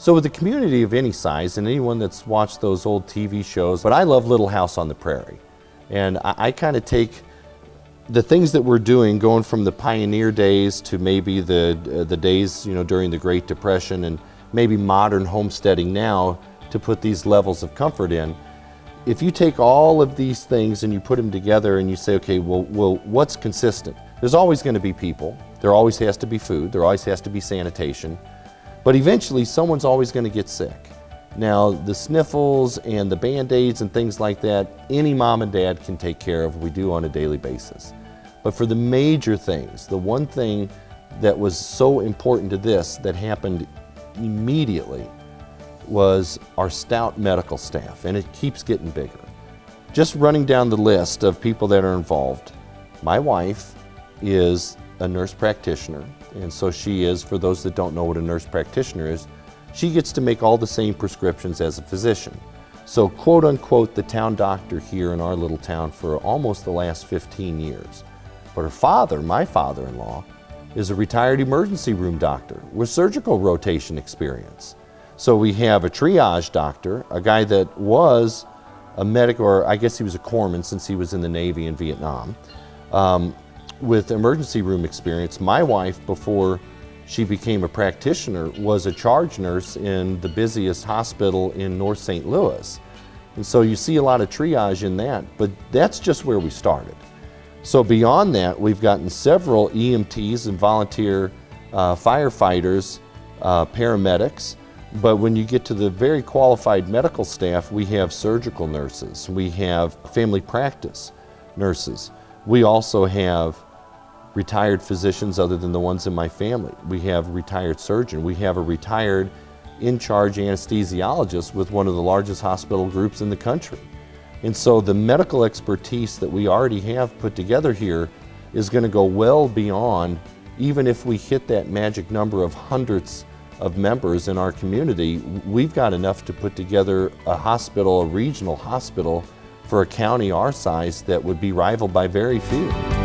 So with a community of any size, and anyone that's watched those old TV shows, but I love Little House on the Prairie. And I kind of take the things that we're doing, going from the pioneer days to maybe the days, you know, during the Great Depression, and maybe modern homesteading now, to put these levels of comfort in. If you take all of these things and you put them together and you say, okay, well what's consistent? There's always going to be people. There always has to be food. There always has to be sanitation. But eventually someone's always going to get sick. Now, the sniffles and the Band-Aids and things like that, any mom and dad can take care of. We do on a daily basis. But for the major things, the one thing that was so important to this that happened immediately was our stout medical staff, and it keeps getting bigger. Just running down the list of people that are involved, my wife is a nurse practitioner, and so she is, for those that don't know what a nurse practitioner is, she gets to make all the same prescriptions as a physician. So quote unquote the town doctor here in our little town for almost the last 15 years. But her father, my father-in-law, is a retired emergency room doctor with surgical rotation experience. So we have a triage doctor, a guy that was a medic, or I guess he was a corpsman since he was in the Navy in Vietnam, with emergency room experience. My wife, before she became a practitioner, was a charge nurse in the busiest hospital in North St. Louis. And so you see a lot of triage in that, but that's just where we started. So beyond that, we've gotten several EMTs and volunteer firefighters, paramedics, but when you get to the very qualified medical staff, we have surgical nurses, we have family practice nurses. We also have retired physicians other than the ones in my family. We have a retired surgeon. We have a retired in-charge anesthesiologist with one of the largest hospital groups in the country. And so the medical expertise that we already have put together here is going to go well beyond, even if we hit that magic number of hundreds of members in our community, we've got enough to put together a hospital, a regional hospital for a county our size that would be rivaled by very few.